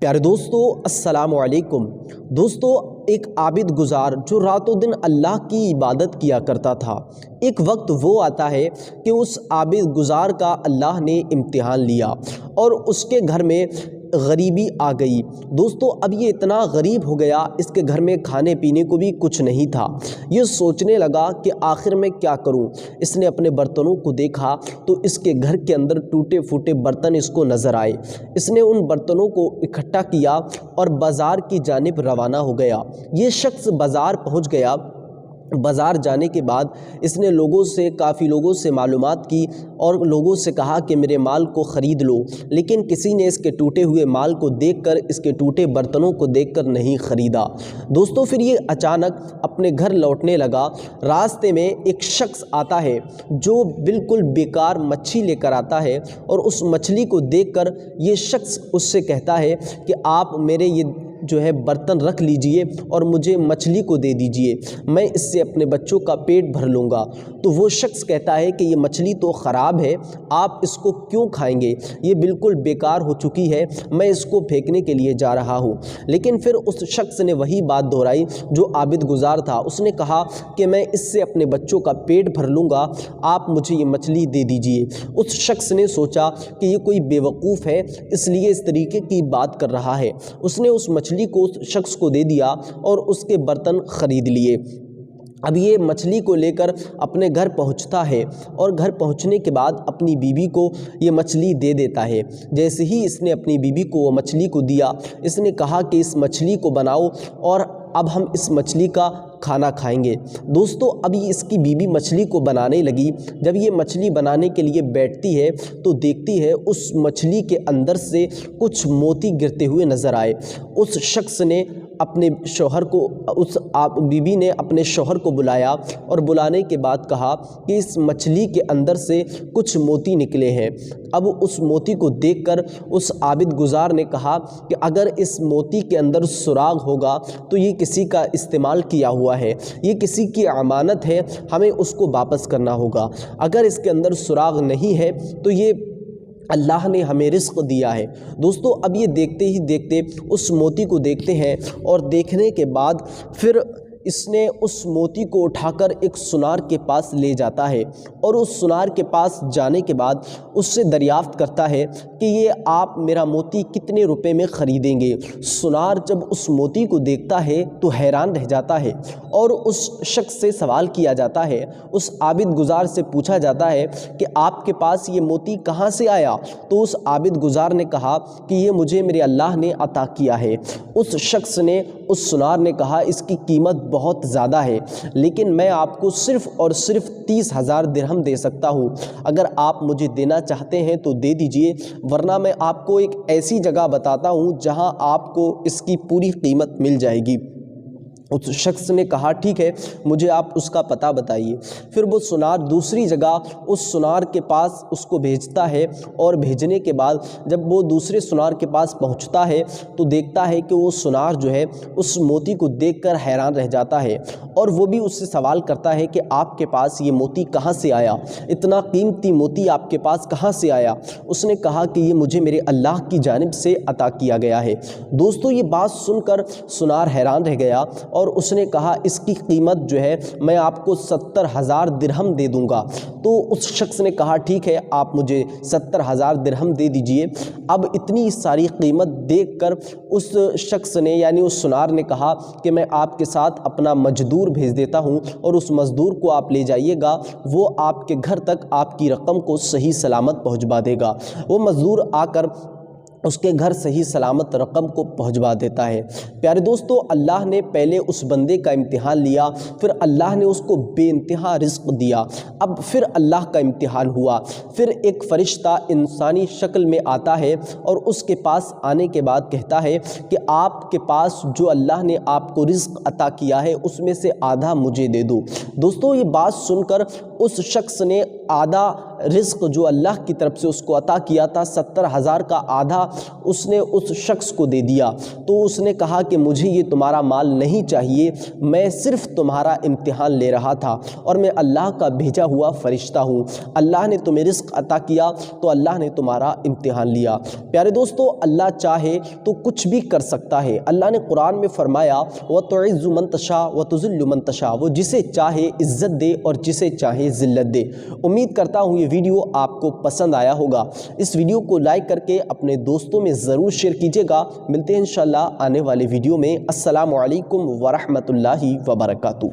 پیارے دوستو السلام علیکم۔ دوستو ایک عابد گزار جو رات و دن اللہ کی عبادت کیا کرتا تھا، ایک وقت وہ آتا ہے کہ اس عابد گزار کا اللہ نے امتحان لیا اور اس کے گھر میں غریبی آ گئی۔ دوستو اب یہ اتنا غریب ہو گیا، اس کے گھر میں کھانے پینے کو بھی کچھ نہیں تھا۔ یہ سوچنے لگا کہ آخر میں کیا کروں۔ اس نے اپنے برتنوں کو دیکھا تو اس کے گھر کے اندر ٹوٹے پھوٹے برتن اس کو نظر آئے۔ اس نے ان برتنوں کو اکٹھا کیا اور بازار کی جانب روانہ ہو گیا۔ یہ شخص بازار پہنچ گیا۔ بازار جانے کے بعد اس نے کافی لوگوں سے معلومات کی اور لوگوں سے کہا کہ میرے مال کو خرید لو، لیکن کسی نے اس کے ٹوٹے ہوئے مال کو دیکھ کر، اس کے ٹوٹے برتنوں کو دیکھ کر نہیں خریدا۔ دوستو پھر یہ اچانک اپنے گھر لوٹنے لگا۔ راستے میں ایک شخص آتا ہے جو بالکل بیکار مچھلی لے کر آتا ہے، اور اس مچھلی کو دیکھ کر یہ شخص اس سے کہتا ہے کہ آپ میرے یہ برتن رکھ لیجئے اور مجھے مچھلی کو دے دیجئے، میں اس سے اپنے بچوں کا پیٹ بھر لوں گا۔ تو وہ شخص کہتا ہے کہ یہ مچھلی تو خراب ہے، آپ اس کو کیوں کھائیں گے؟ یہ بالکل بیکار ہو چکی ہے، میں اس کو پھینکنے کے لیے جا رہا ہوں۔ لیکن پھر اس شخص نے وہی بات دہرائی جو عابد گزار تھا۔ اس نے کہا کہ میں اس سے اپنے بچوں کا پیٹ بھر لوں گا، آپ مجھے یہ مچھلی دے دیجئے۔ اس شخص نے سوچا کہ یہ کوئی بیوقوف ہے، اس لیے اس طریقے کی بات کر رہا ہے۔ اس نے اس مچھلی کو اس شخص کو دے دیا اور اس کے برتن خرید لیے۔ اب یہ مچھلی کو لے کر اپنے گھر پہنچتا ہے اور گھر پہنچنے کے بعد اپنی بیوی کو یہ مچھلی دے دیتا ہے۔ جیسے ہی اس نے اپنی بیوی کو وہ مچھلی کو دیا، اس نے کہا کہ اس مچھلی کو بناؤ اور اب ہم اس مچھلی کا کھانا کھائیں گے۔ دوستو ابھی اس کی بیوی مچھلی کو بنانے لگی۔ جب یہ مچھلی بنانے کے لیے بیٹھتی ہے تو دیکھتی ہے اس مچھلی کے اندر سے کچھ موتی گرتے ہوئے نظر آئے۔ اس شخص نے اپنے شوہر کو، بیوی نے اپنے شوہر کو بلایا اور بلانے کے بعد کہا کہ اس مچھلی کے اندر سے کچھ موتی نکلے ہیں۔ اب اس موتی کو دیکھ کر اس عابد گزار نے کہا کہ اگر اس موتی کے اندر سراغ ہوگا تو یہ کسی کا استعمال کیا ہوا ہے، یہ کسی کی امانت ہے، ہمیں اس کو واپس کرنا ہوگا۔ اگر اس کے اندر سراغ نہیں ہے تو یہ اللہ نے ہمیں رزق دیا ہے۔ دوستو اب یہ دیکھتے ہی دیکھتے اس موتی کو دیکھتے ہیں، اور دیکھنے کے بعد پھر اس نے اس موتی کو اٹھا کر ایک سونار کے پاس لے جاتا ہے، اور اس سونار کے پاس جانے کے بعد اس سے دریافت کرتا ہے کہ یہ آپ میرا موتی کتنے روپے میں خریدیں گے؟ سونار جب اس موتی کو دیکھتا ہے تو حیران رہ جاتا ہے، اور اس شخص سے سوال کیا جاتا ہے، اس عابد گزار سے پوچھا جاتا ہے کہ آپ کے پاس یہ موتی کہاں سے آیا؟ تو اس عابد گزار نے کہا کہ یہ مجھے میرے اللہ نے عطا کیا ہے۔ اس شخص نے، اس سونار نے کہا اس کی قیمت بہت زیادہ ہے، لیکن میں آپ کو صرف اور صرف 30,000 درہم دے سکتا ہوں۔ اگر آپ مجھے دینا چاہتے ہیں تو دے دیجئے، ورنہ میں آپ کو ایک ایسی جگہ بتاتا ہوں جہاں آپ کو اس کی پوری قیمت مل جائے گی۔ اس شخص نے کہا ٹھیک ہے، مجھے آپ اس کا پتہ بتائیے۔ پھر وہ سونار دوسری جگہ اس سونار کے پاس اس کو بھیجتا ہے، اور بھیجنے کے بعد جب وہ دوسرے سونار کے پاس پہنچتا ہے تو دیکھتا ہے کہ وہ سونار اس موتی کو دیکھ کر حیران رہ جاتا ہے، اور وہ بھی اس سے سوال کرتا ہے کہ آپ کے پاس یہ موتی کہاں سے آیا؟ اتنا قیمتی موتی آپ کے پاس کہاں سے آیا؟ اس نے کہا کہ یہ مجھے میرے اللہ کی جانب سے عطا کیا گیا ہے۔ دوستو یہ بات سن کر سونار حیران رہ گیا، اور اس نے کہا اس کی قیمت میں آپ کو 70,000 درہم دے دوں گا۔ تو اس شخص نے کہا ٹھیک ہے، آپ مجھے 70,000 درہم دے دیجئے۔ اب اتنی ساری قیمت دیکھ کر اس شخص نے، یعنی اس سونار نے کہا کہ میں آپ کے ساتھ اپنا مزدور بھیج دیتا ہوں، اور اس مزدور کو آپ لے جائیے گا، وہ آپ کے گھر تک آپ کی رقم کو صحیح سلامت پہنچوا دے گا۔ وہ مزدور آ کر اس کے گھر صحیح سلامت رقم کو پہنچوا دیتا ہے۔ پیارے دوستو اللہ نے پہلے اس بندے کا امتحان لیا، پھر اللہ نے اس کو بے انتہا رزق دیا۔ اب پھر اللہ کا امتحان ہوا، پھر ایک فرشتہ انسانی شکل میں آتا ہے، اور اس کے پاس آنے کے بعد کہتا ہے کہ آپ کے پاس جو اللہ نے آپ کو رزق عطا کیا ہے اس میں سے آدھا مجھے دے دو۔ دوستو یہ بات سن کر اس شخص نے آدھا رزق جو اللہ کی طرف سے اس کو عطا کیا تھا 70,000 کا آدھا اس نے اس شخص کو دے دیا۔ تو اس نے کہا کہ مجھے یہ تمہارا مال نہیں چاہیے، میں صرف تمہارا امتحان لے رہا تھا اور میں اللہ کا بھیجا ہوا فرشتہ ہوں۔ اللہ نے تمہیں رزق عطا کیا تو اللہ نے تمہارا امتحان لیا۔ پیارے دوستو، اللہ چاہے تو کچھ بھی کر سکتا ہے۔ اللہ نے قرآن میں فرمایا وَتُعِزُّ مَن تَشَاءُ وَتُذِلُّ مَن تَشَاءُ، وہ جسے چاہے عزت دے اور جسے چاہے ذلت دے۔ امید کرتا ہوں یہ ویڈیو آپ کو پسند آیا ہوگا۔ اس ویڈیو کو لائک کر کے اپنے دوستوں میں ضرور شیئر کیجیے گا۔ ملتے ہیں انشاءاللہ آنے والے ویڈیو میں۔ السلام علیکم ورحمۃ اللہ وبرکاتہ۔